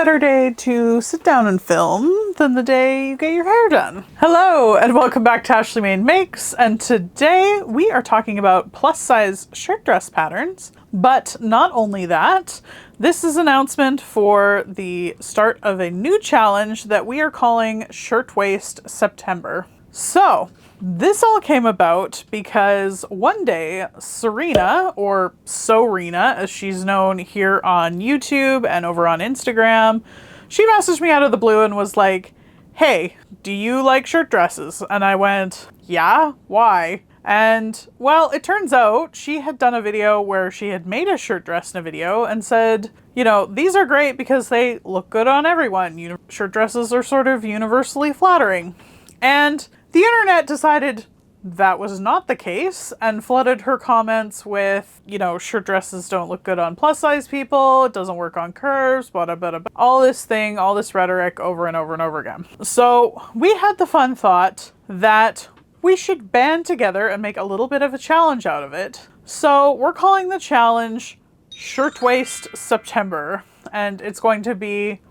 better day to sit down and film than the day you get your hair done. Hello and welcome back to Ashley Main Makes, and today we are talking about plus size shirt dress patterns. But not only that, this is an announcement for the start of a new challenge that we are calling Shirtwaist September. So this all came about because one day Serena, or Sorena as she's known here on YouTube and over on Instagram, she messaged me out of the blue and was like, hey, do you like shirt dresses? And I went, yeah, why? And well, it turns out she had done a video where she had made a shirt dress in a video and said, you know, these are great because they look good on everyone. Shirt dresses are sort of universally flattering. And the internet decided that was not the case and flooded her comments with, you know, shirt dresses don't look good on plus size people, it doesn't work on curves, blah, blah, blah, blah. All this rhetoric over and over and over again. So we had the fun thought that we should band together and make a little bit of a challenge out of it. So we're calling the challenge Shirtwaist September, and it's going to be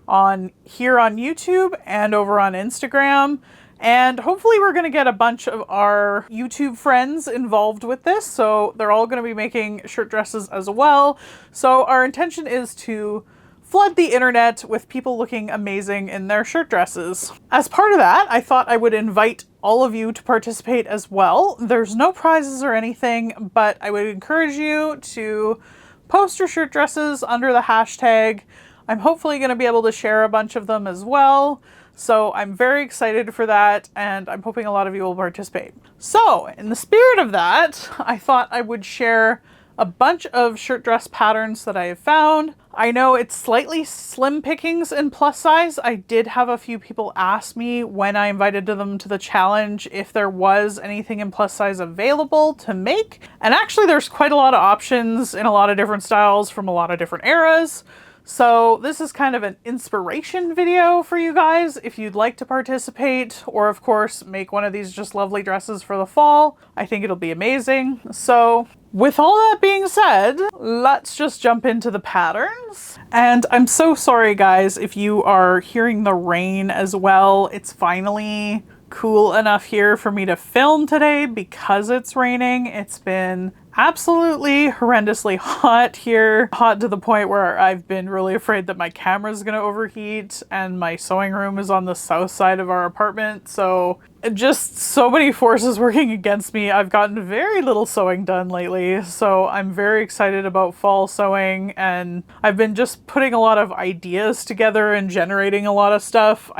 here on YouTube and over on Instagram. And hopefully we're going to get a bunch of our YouTube friends involved with this. So they're all going to be making shirt dresses as well. So our intention is to flood the internet with people looking amazing in their shirt dresses. As part of that, I thought I would invite all of you to participate as well. There's no prizes or anything, but I would encourage you to post your shirt dresses under the hashtag. I'm hopefully going to be able to share a bunch of them as well. So I'm very excited for that, and I'm hoping a lot of you will participate. So in the spirit of that, I thought I would share a bunch of shirt dress patterns that I have found. I know it's slightly slim pickings in plus size. I did have a few people ask me when I invited them to the challenge if there was anything in plus size available to make. And actually there's quite a lot of options in a lot of different styles from a lot of different eras. So this is kind of an inspiration video for you guys if you'd like to participate, or of course make one of these just lovely dresses for the fall. I think it'll be amazing. So with all that being said, let's just jump into the patterns. And I'm so sorry guys if you are hearing the rain as well. It's finally cool enough here for me to film today because it's raining. It's been absolutely horrendously hot here. Hot to the point where I've been really afraid that my camera is going to overheat, and my sewing room is on the south side of our apartment. So just so many forces working against me. I've gotten very little sewing done lately. So I'm very excited about fall sewing, and I've been just putting a lot of ideas together and generating a lot of stuff.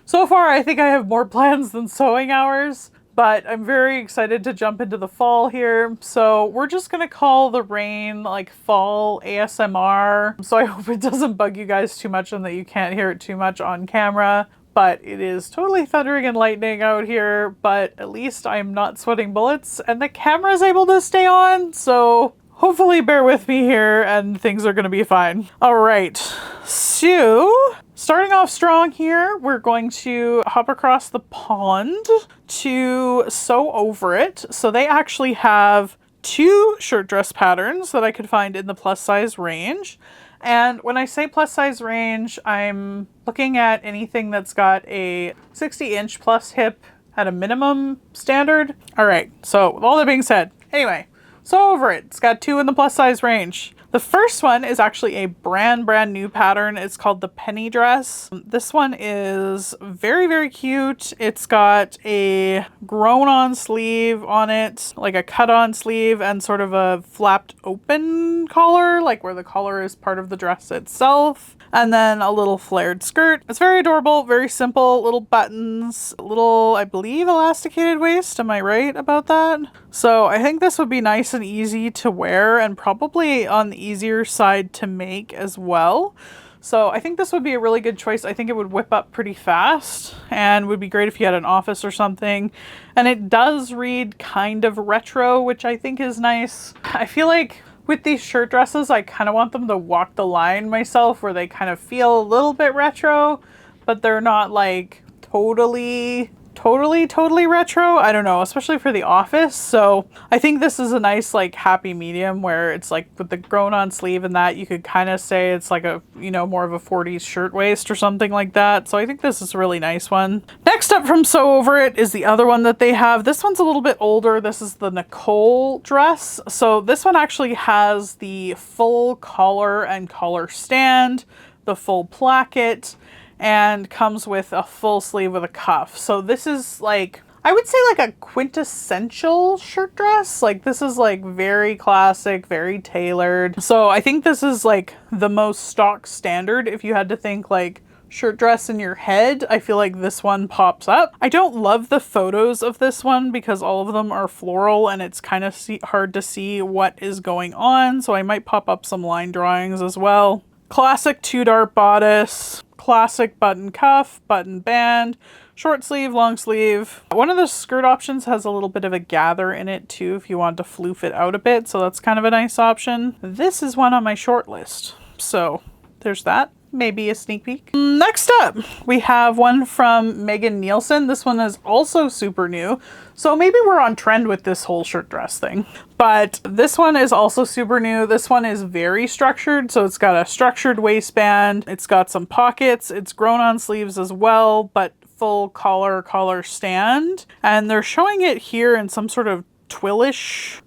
So far, I think I have more plans than sewing hours, but I'm very excited to jump into the fall here. So we're just gonna call the rain like fall ASMR. So I hope it doesn't bug you guys too much and that you can't hear it too much on camera. But it is totally thundering and lightning out here, but at least I'm not sweating bullets and the camera is able to stay on. So hopefully bear with me here and things are gonna be fine. All right, so starting off strong here, we're going to hop across the pond to sew over it. So they actually have two shirt dress patterns that I could find in the plus size range. And when I say plus size range, I'm looking at anything that's got a 60-inch plus hip at a minimum standard. All right, so with all that being said, anyway, sew over it. It's got two in the plus size range. The first one is actually a brand new pattern. It's called the Penny Dress. This one is very, very cute. It's got a grown on sleeve on it, like a cut on sleeve, and sort of a flapped open collar, like where the collar is part of the dress itself. And then a little flared skirt. It's very adorable, very simple, little buttons, little, I believe, elasticated waist. Am I right about that? So I think this would be nice and easy to wear and probably on the easier side to make as well. So I think this would be a really good choice. I think it would whip up pretty fast and would be great if you had an office or something. And it does read kind of retro, which I think is nice. I feel like with these shirt dresses, I kind of want them to walk the line myself where they kind of feel a little bit retro, but they're not like totally totally retro. I don't know, especially for the office. So I think this is a nice like happy medium where it's like with the grown on sleeve and that you could kind of say it's like a, you know, more of a 40s shirtwaist or something like that. So I think this is a really nice one. Next up from Sew Over It is the other one that they have. This one's a little bit older. This is the Nicole dress. So this one actually has the full collar and collar stand, the full placket, and comes with a full sleeve with a cuff. So this is like, I would say like a quintessential shirt dress. Like this is like very classic, very tailored. So I think this is like the most stock standard. If you had to think like shirt dress in your head, I feel like this one pops up. I don't love the photos of this one because all of them are floral and it's kind of hard to see what is going on. So I might pop up some line drawings as well. Classic 2-dart bodice, classic button cuff, button band, short sleeve, long sleeve. One of the skirt options has a little bit of a gather in it too if you want to floof it out a bit, so that's kind of a nice option. This is one on my short list, so there's that. Maybe a sneak peek. Next up, we have one from Megan Neilson. This one is also super new. So maybe we're on trend with this whole shirt dress thing. But this one is also super new. This one is very structured. So it's got a structured waistband. It's got some pockets. It's grown on sleeves as well, but full collar stand. And they're showing it here in some sort of twillish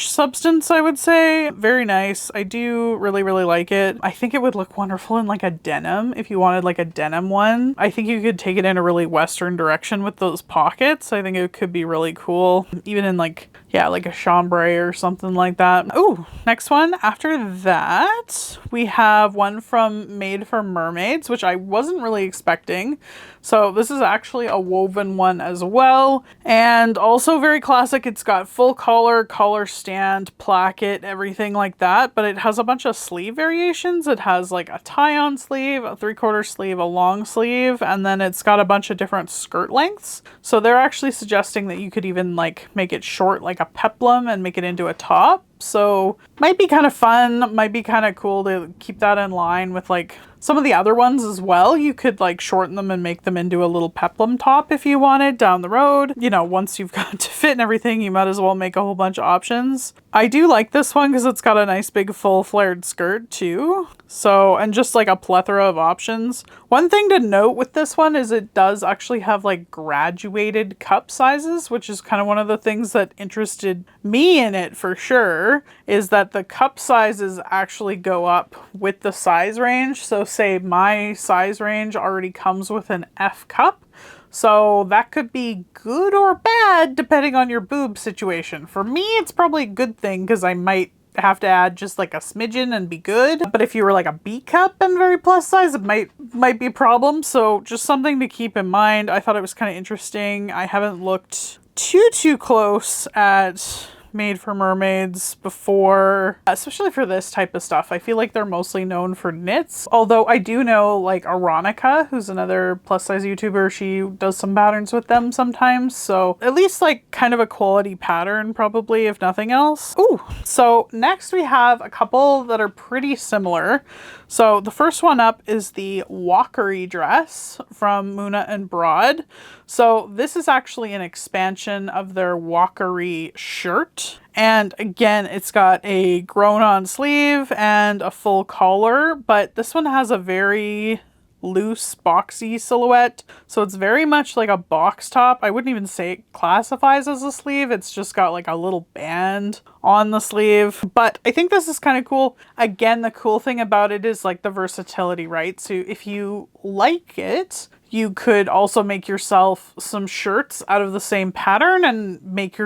substance, I would say. Very nice. I do really like it. I think it would look wonderful in like a denim if you wanted like a denim one. I think you could take it in a really Western direction with those pockets. I think it could be really cool. Even in like, yeah, like a chambray or something like that. Oh, next one. After that, we have one from Made for Mermaids, which I wasn't really expecting. So this is actually a woven one as well. And also very classic. It's got full collar stand, placket, everything like that. But it has a bunch of sleeve variations. It has like a tie-on sleeve, a 3/4 sleeve, a long sleeve, and then it's got a bunch of different skirt lengths. So they're actually suggesting that you could even like make it short like a peplum and make it into a top. So might be kind of fun, might be kind of cool to keep that in line with like some of the other ones as well. You could like shorten them and make them into a little peplum top if you wanted down the road. You know, once you've got to fit and everything, you might as well make a whole bunch of options. I do like this one because it's got a nice big full flared skirt too. So, and just like a plethora of options. One thing to note with this one is it does actually have like graduated cup sizes, which is kind of one of the things that interested me in it for sure, is that the cup sizes actually go up with the size range. So say my size range already comes with an F cup. So that could be good or bad depending on your boob situation. For me, it's probably a good thing because I might have to add just like a smidgen and be good. But if you were like a B cup and very plus size, it might be a problem. So just something to keep in mind. I thought it was kind of interesting. I haven't looked too close at Made for Mermaids before, especially for this type of stuff. I feel like they're mostly known for knits, although I do know like Aronica, who's another plus size YouTuber, she does some patterns with them sometimes, so at least like kind of a quality pattern probably, if nothing else. Ooh, so next we have a couple that are pretty similar. So the first one up is the Waikerie dress from Muna and Broad. So this is actually an expansion of their Waikerie shirt. And again, it's got a grown on sleeve and a full collar, but this one has a very loose boxy silhouette. So it's very much like a box top. I wouldn't even say it classifies as a sleeve. It's just got like a little band on the sleeve, but I think this is kind of cool. Again, the cool thing about it is like the versatility, right? So if you like it, you could also make yourself some shirts out of the same pattern and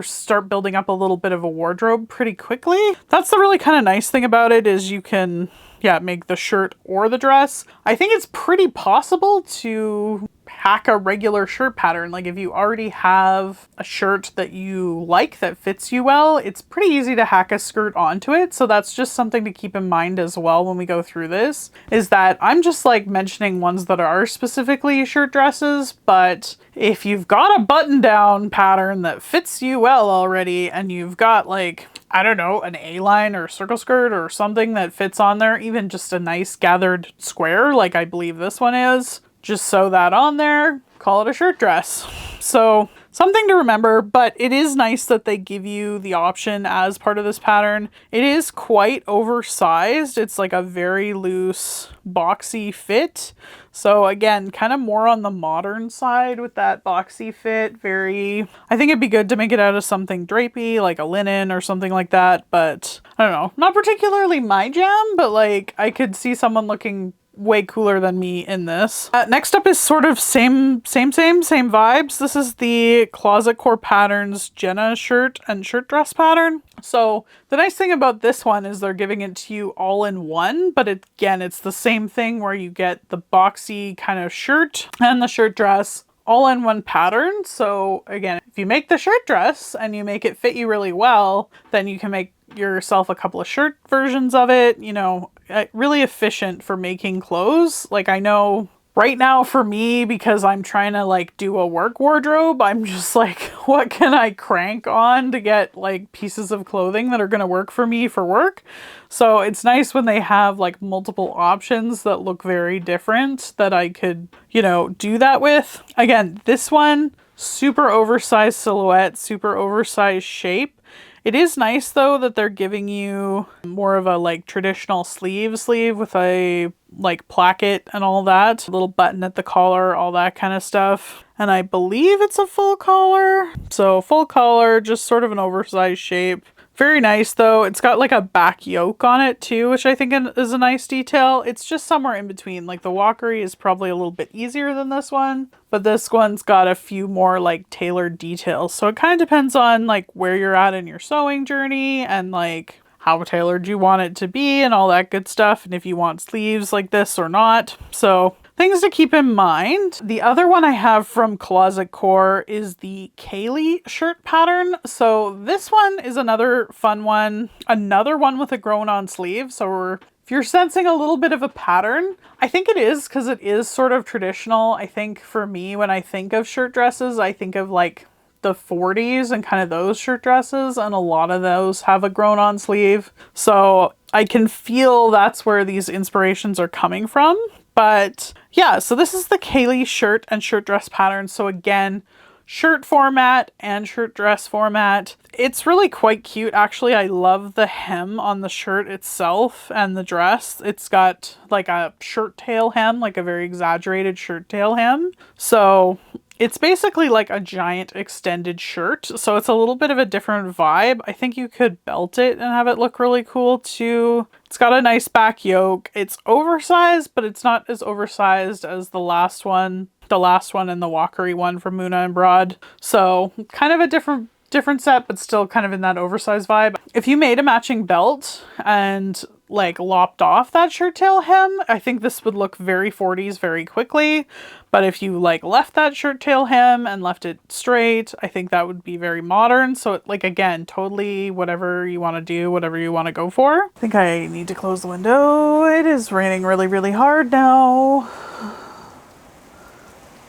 start building up a little bit of a wardrobe pretty quickly. That's the really kind of nice thing about it, is you can, yeah, make the shirt or the dress. I think it's pretty possible to hack a regular shirt pattern. Like if you already have a shirt that you like that fits you well, it's pretty easy to hack a skirt onto it. So that's just something to keep in mind as well when we go through this, is that I'm just like mentioning ones that are specifically shirt dresses, but if you've got a button down pattern that fits you well already and you've got like, I don't know, an A-line or circle skirt or something that fits on there, even just a nice gathered square like I believe this one is, just sew that on there, call it a shirt dress. So something to remember, but it is nice that they give you the option as part of this pattern. It is quite oversized. It's like a very loose, boxy fit. So again, kind of more on the modern side with that boxy fit. I think it'd be good to make it out of something drapey, like a linen or something like that. But I don't know, not particularly my jam, but like I could see someone looking way cooler than me in this. Next up is sort of same vibes. This is the Closet Core Patterns Jenna shirt and shirt dress pattern. So the nice thing about this one is they're giving it to you all in one, but again, it's the same thing where you get the boxy kind of shirt and the shirt dress all in one pattern. So again, if you make the shirt dress and you make it fit you really well, then you can make yourself a couple of shirt versions of it, you know, really efficient for making clothes. Like I know right now for me, because I'm trying to like do a work wardrobe, I'm just like, what can I crank on to get like pieces of clothing that are going to work for me for work? So it's nice when they have like multiple options that look very different that I could, you know, do that with. Again, this one, super oversized silhouette, super oversized shape. It is nice though that they're giving you more of a like traditional sleeve with a like placket and all that. A little button at the collar, all that kind of stuff. And I believe it's a full collar. So full collar, just sort of an oversized shape. Very nice though. It's got like a back yoke on it too, which I think is a nice detail. It's just somewhere in between. Like the Waikerie is probably a little bit easier than this one, but this one's got a few more like tailored details. So it kind of depends on like where you're at in your sewing journey and like how tailored you want it to be and all that good stuff. And if you want sleeves like this or not. So things to keep in mind. The other one I have from Closet Core is the Kalle shirt pattern. So this one is another fun one. Another one with a grown on sleeve. So if you're sensing a little bit of a pattern, I think it is because it is sort of traditional. I think for me, when I think of shirt dresses, I think of like the 40s and kind of those shirt dresses, and a lot of those have a grown on sleeve. So I can feel that's where these inspirations are coming from. But yeah, so this is the Kalle shirt and shirt dress pattern. So again, shirt format and shirt dress format. It's really quite cute. Actually, I love the hem on the shirt itself and the dress. It's got like a shirt tail hem, like a very exaggerated shirt tail hem. So it's basically like a giant extended shirt. So it's a little bit of a different vibe. I think you could belt it and have it look really cool too. It's got a nice back yoke. It's oversized, but it's not as oversized as the last one and the Waikerie one from Muna and Broad. So kind of a different set, but still kind of in that oversized vibe. If you made a matching belt and like lopped off that shirt tail hem, I think this would look very 40s very quickly. But if you like left that shirt tail hem and left it straight, I think that would be very modern. So like, again, totally whatever you want to do, whatever you want to go for. I think I need to close the window. It is raining really, really hard now.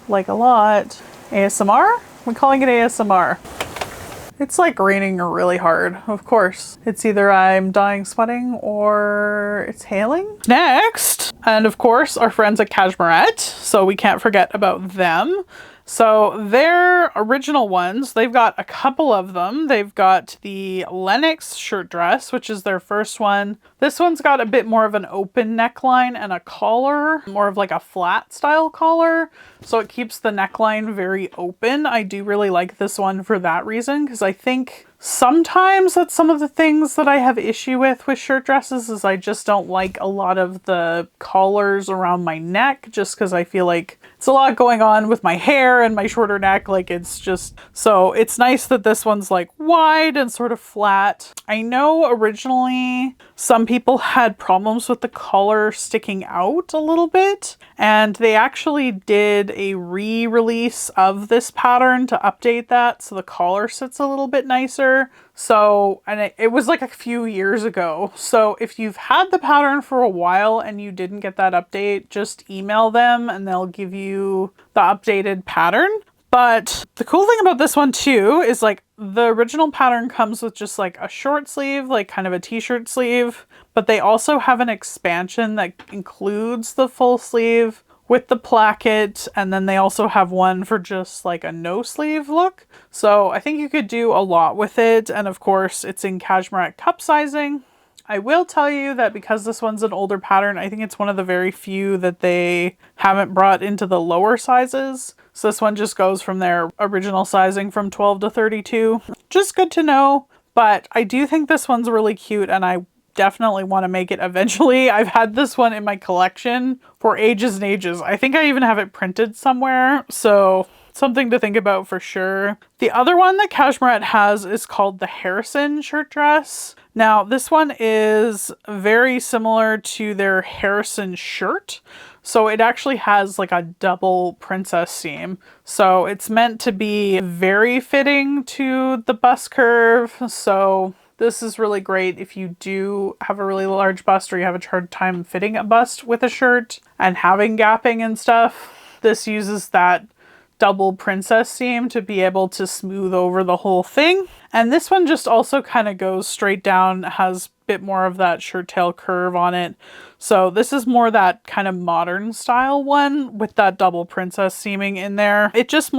Like a lot. ASMR? We're calling it ASMR. It's like raining really hard, of course. It's either I'm dying sweating or it's hailing. Next, and of course, our friends at Cashmerette. So we can't forget about them. So their original ones, they've got a couple of them. They've got the Lenox shirt dress, which is their first one. This one's got a bit more of an open neckline and a collar, more of like a flat style collar. So it keeps the neckline very open. I do really like this one for that reason, because I think sometimes that's some of the things that I have issue with shirt dresses is I just don't like a lot of the collars around my neck, just because I feel like it's a lot going on with my hair and my shorter neck. Like it's just, so it's nice that this one's like wide and sort of flat. I know originally some people had problems with the collar sticking out a little bit, and they actually did a re-release of this pattern to update that so the collar sits a little bit nicer. So, and it was like a few years ago. So if you've had the pattern for a while and you didn't get that update, just email them and they'll give you the updated pattern. But the cool thing about this one too is like the original pattern comes with just like a short sleeve, like kind of a t-shirt sleeve, but they also have an expansion that includes the full sleeve, with the placket, and then they also have one for just like a no sleeve look. So I think you could do a lot with it, and of course it's in Cashmerette cup sizing. I will tell you that because this one's an older pattern, I think it's one of the very few that they haven't brought into the lower sizes. So this one just goes from their original sizing from 12 to 32. Just good to know. But I do think this one's really cute, and I definitely want to make it eventually. I've had this one in my collection for ages and ages. I think I even have it printed somewhere. So something to think about for sure. The other one that Cashmerette has is called the Harrison Shirtdress. Now this one is very similar to their Harrison shirt. So it actually has like a double princess seam. So it's meant to be very fitting to the bust curve. So this is really great if you do have a really large bust or you have a hard time fitting a bust with a shirt and having gapping and stuff. This uses that double princess seam to be able to smooth over the whole thing. And this one just also kind of goes straight down, has a bit more of that shirt tail curve on it. So this is more that kind of modern style one with that double princess seaming in there. It just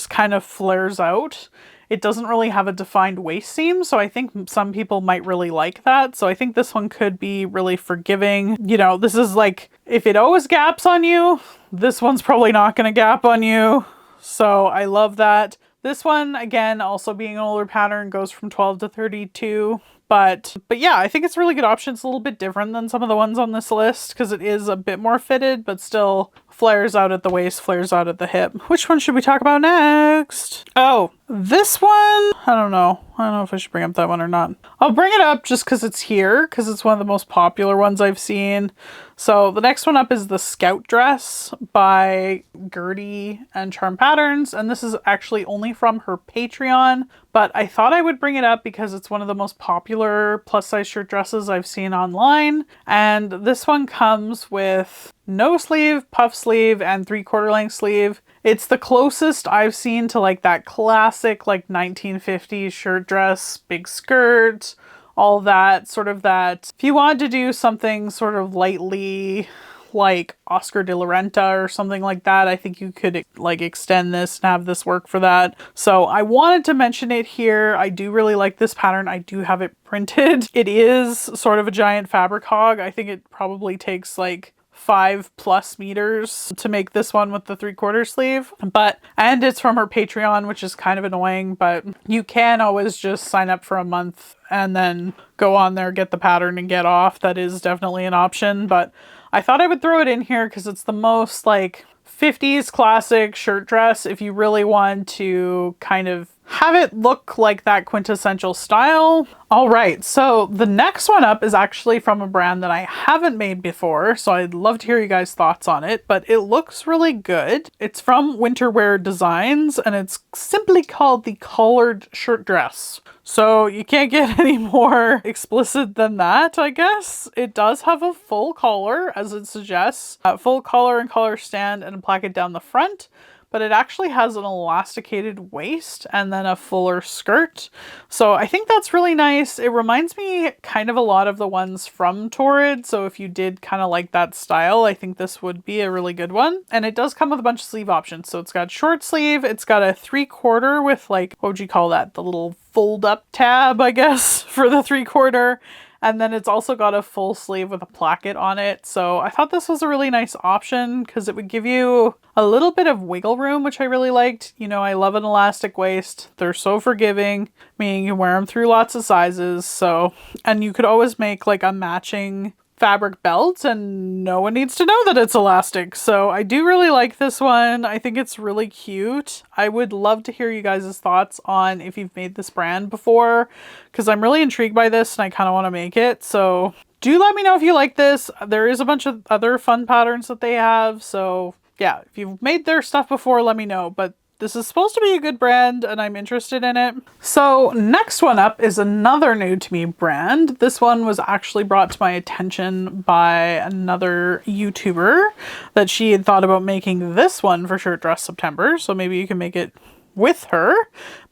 kind of flares out. It doesn't really have a defined waist seam, so I think some people might really like that. So I think this one could be really forgiving. You know, this is like, if it always gaps on you, this one's probably not going to gap on you. So I love that. This one, again, also being an older pattern, goes from 12 to 32. But yeah, I think it's a really good option. It's a little bit different than some of the ones on this list because it is a bit more fitted, but still flares out at the waist, flares out at the hip. Which one should we talk about next? Oh, this one, I don't know. I don't know if I should bring up that one or not. I'll bring it up just because it's here, because it's one of the most popular ones I've seen. So the next one up is the Scout Dress by Gertie and Charm Patterns. And this is actually only from her Patreon, but I thought I would bring it up because it's one of the most popular plus size shirt dresses I've seen online. And this one comes with no sleeve, puff sleeve, and 3/4 length sleeve. It's the closest I've seen to like that classic like 1950s shirt dress, big skirt, all that sort of that. If you wanted to do something sort of lightly like Oscar de la Renta or something like that, I think you could like extend this and have this work for that. So I wanted to mention it here. I do really like this pattern. I do have it printed. It is sort of a giant fabric hog. I think it probably takes like 5+ meters to make this one with the 3/4 sleeve, and it's from her Patreon, which is kind of annoying, but you can always just sign up for a month and then go on there, get the pattern and get off. That is definitely an option, but I thought I would throw it in here because it's the most like 50s classic shirt dress if you really want to kind of have it look like that quintessential style. All right, so the next one up is actually from a brand that I haven't made before, so I'd love to hear you guys' thoughts on it, but it looks really good. It's from Winterwear Designs, and it's simply called the Collared Shirt Dress. So you can't get any more explicit than that, I guess. It does have a full collar, as it suggests. A full collar and collar stand and a placket down the front. But it actually has an elasticated waist and then a fuller skirt. So I think that's really nice. It reminds me kind of a lot of the ones from Torrid. So if you did kind of like that style, I think this would be a really good one. And it does come with a bunch of sleeve options. So it's got short sleeve, it's got a 3/4 with like, what would you call that? The little fold up tab, I guess, for the 3/4. And then it's also got a full sleeve with a placket on it. So I thought this was a really nice option because it would give you a little bit of wiggle room, which I really liked. You know, I love an elastic waist. They're so forgiving, meaning you can wear them through lots of sizes. So, and you could always make like a matching fabric belt and no one needs to know that it's elastic. So I do really like this one. I think it's really cute. I would love to hear you guys' thoughts on if you've made this brand before, because I'm really intrigued by this and I kind of want to make it. So do let me know if you like this. There is a bunch of other fun patterns that they have. So yeah, if you've made their stuff before, let me know. But this is supposed to be a good brand and I'm interested in it. So next one up is another new to me brand. This one was actually brought to my attention by another YouTuber that she had thought about making this one for Shirtdress September. So maybe you can make it with her.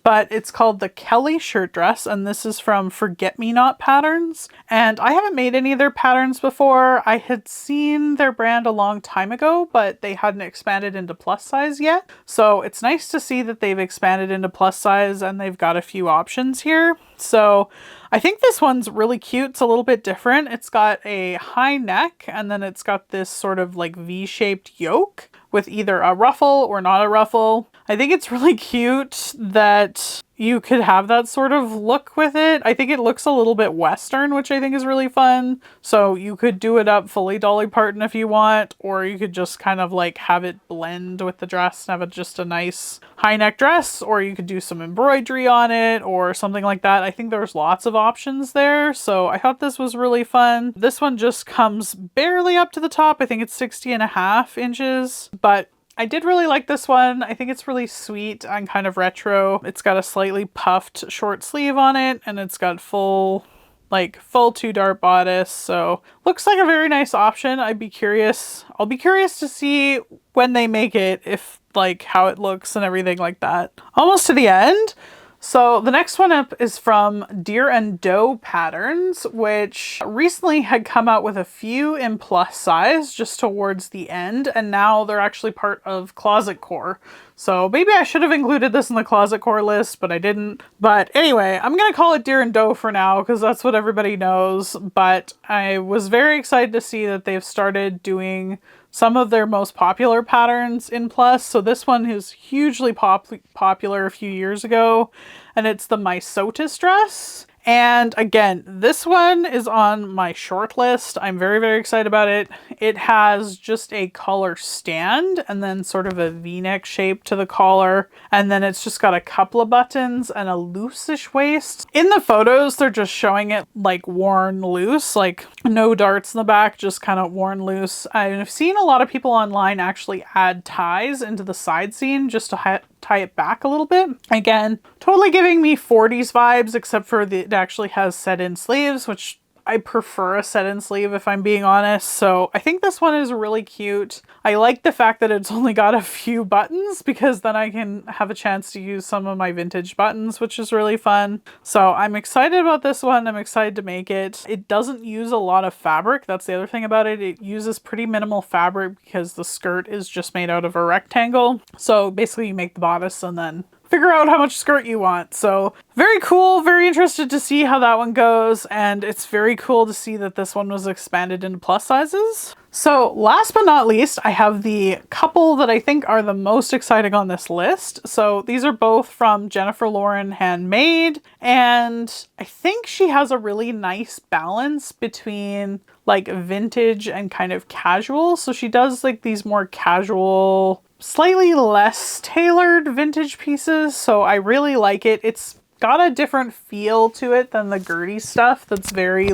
but it's called the Kalle Shirtdress, and this is from Forget Me Not Patterns. And I haven't made any of their patterns before. I had seen their brand a long time ago, but they hadn't expanded into plus size yet. So it's nice to see that they've expanded into plus size and they've got a few options here. So I think this one's really cute. It's a little bit different. It's got a high neck and then it's got this sort of like V-shaped yoke with either a ruffle or not a ruffle. I think it's really cute that you could have that sort of look with it. I think it looks a little bit Western, which I think is really fun. So you could do it up fully Dolly Parton if you want, or you could just kind of like have it blend with the dress and have it just a nice high neck dress, or you could do some embroidery on it or something like that. I think there's lots of options there. So I thought this was really fun. This one just comes barely up to the top. I think it's 60.5 inches, but I did really like this one. I think it's really sweet and kind of retro. It's got a slightly puffed short sleeve on it and it's got full 2-dart bodice. So looks like a very nice option. I'll be curious to see when they make it, if like how it looks and everything like that. Almost to the end. So the next one up is from Deer and Doe Patterns, which recently had come out with a few in plus size just towards the end, and now they're actually part of Closet Core. So maybe I should have included this in the Closet Core list, but I didn't. But anyway, I'm going to call it Deer and Doe for now because that's what everybody knows. But I was very excited to see that they've started doing some of their most popular patterns in plus. So this one is hugely popular a few years ago, and it's the Mysotis dress. And again, this one is on my short list. I'm very, very excited about it. It has just a collar stand and then sort of a V-neck shape to the collar. And then it's just got a couple of buttons and a loose-ish waist. In the photos, they're just showing it like worn loose, like no darts in the back, just kind of worn loose. I've seen a lot of people online actually add ties into the side seam just to tie it back a little bit. Again, totally giving me 40s vibes, except for it actually has set-in sleeves, which I prefer a set-in sleeve if I'm being honest. So I think this one is really cute. I like the fact that it's only got a few buttons because then I can have a chance to use some of my vintage buttons, which is really fun. So I'm excited about this one. I'm excited to make it. It doesn't use a lot of fabric. That's the other thing about it. It uses pretty minimal fabric because the skirt is just made out of a rectangle. So basically you make the bodice and then figure out how much skirt you want. So very cool, very interested to see how that one goes. And it's very cool to see that this one was expanded into plus sizes. So last but not least, I have the couple that I think are the most exciting on this list. So these are both from Jennifer Lauren Handmade. And I think she has a really nice balance between like vintage and kind of casual. So she does like these more casual, slightly less tailored vintage pieces, so I really like it. It's got a different feel to it than the Gertie stuff that's very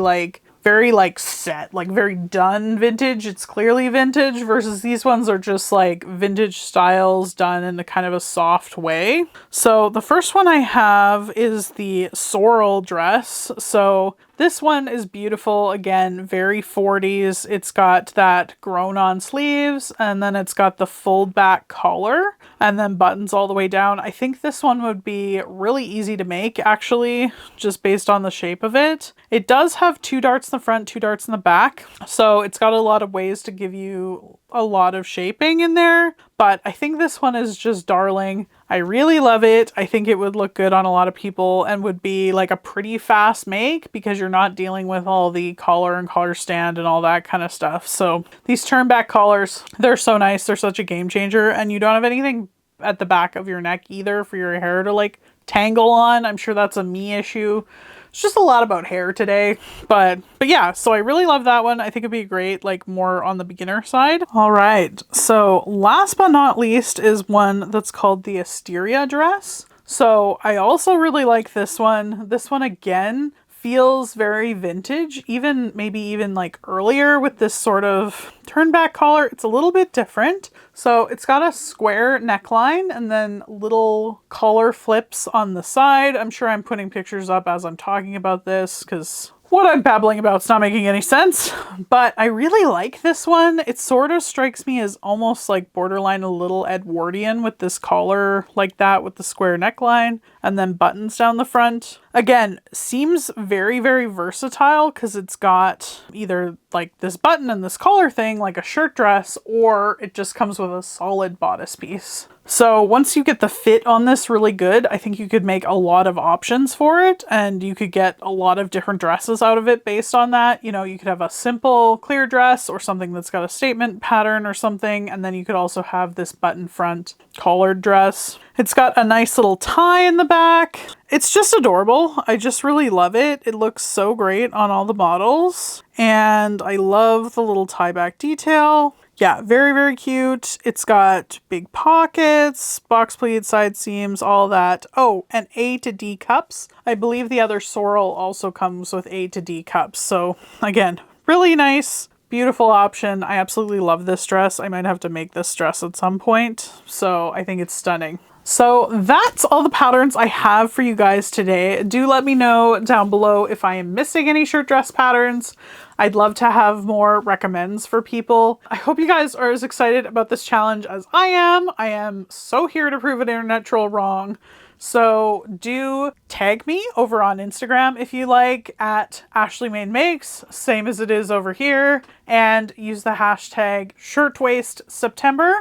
set, like very done vintage. It's clearly vintage, versus these ones are just like vintage styles done in a kind of a soft way. So the first one I have is the Sorrel dress. So this one is beautiful. Again, very 40s. It's got that grown on sleeves and then it's got the fold back collar and then buttons all the way down. I think this one would be really easy to make actually, just based on the shape of it. It does have 2 darts in the front, 2 darts in the back. So it's got a lot of ways to give you a lot of shaping in there, but I think this one is just darling. I really love it. I think it would look good on a lot of people and would be like a pretty fast make because you're not dealing with all the collar and collar stand and all that kind of stuff. So these turn back collars, they're so nice. They're such a game changer, and you don't have anything at the back of your neck either for your hair to like tangle on. I'm sure that's a me issue. It's just a lot about hair today, but yeah, so I really love that one. I think it'd be great, like more on the beginner side. All right, so last but not least is one that's called the Asteria dress. So I also really like this one. This one again feels very vintage, maybe even like earlier with this sort of turn back collar. It's a little bit different. So it's got a square neckline and then little collar flips on the side. I'm sure I'm putting pictures up as I'm talking about this because what I'm babbling about is not making any sense, but I really like this one. It sort of strikes me as almost like borderline a little Edwardian with this collar like that with the square neckline and then buttons down the front. Again, seems very, very versatile because it's got either like this button and this collar thing like a shirt dress, or it just comes with a solid bodice piece. So once you get the fit on this really good, I think you could make a lot of options for it and you could get a lot of different dresses out of it based on that. You know, you could have a simple clear dress or something that's got a statement pattern or something. And then you could also have this button front collared dress. It's got a nice little tie in the back. It's just adorable. I just really love it. It looks so great on all the models. And I love the little tie back detail. Yeah, very, very cute. It's got big pockets, box pleat, side seams, all that. Oh, and A to D cups. I believe the other sorrel also comes with A to D cups. So again, really nice, beautiful option. I absolutely love this dress. I might have to make this dress at some point. So I think it's stunning. So that's all the patterns I have for you guys today. Do let me know down below if I am missing any shirt dress patterns. I'd love to have more recommends for people. I hope you guys are as excited about this challenge as I am. I am so here to prove an internet troll wrong. So do tag me over on Instagram if you like at AshleyMadeMakes, same as it is over here, and use the hashtag shirtwaistseptember,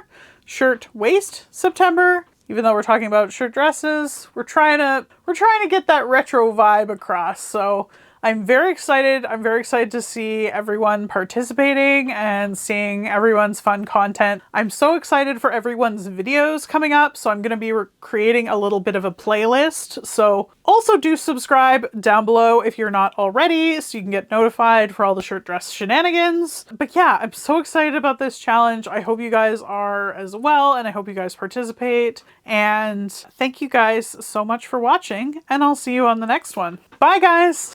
shirtwaistseptember. Even though we're talking about shirt dresses, we're trying to get that retro vibe across. So I'm very excited. I'm very excited to see everyone participating and seeing everyone's fun content. I'm so excited for everyone's videos coming up. So I'm going to be creating a little bit of a playlist. So also do subscribe down below if you're not already, so you can get notified for all the shirt dress shenanigans. But yeah, I'm so excited about this challenge. I hope you guys are as well, and I hope you guys participate. And thank you guys so much for watching, and I'll see you on the next one. Bye guys!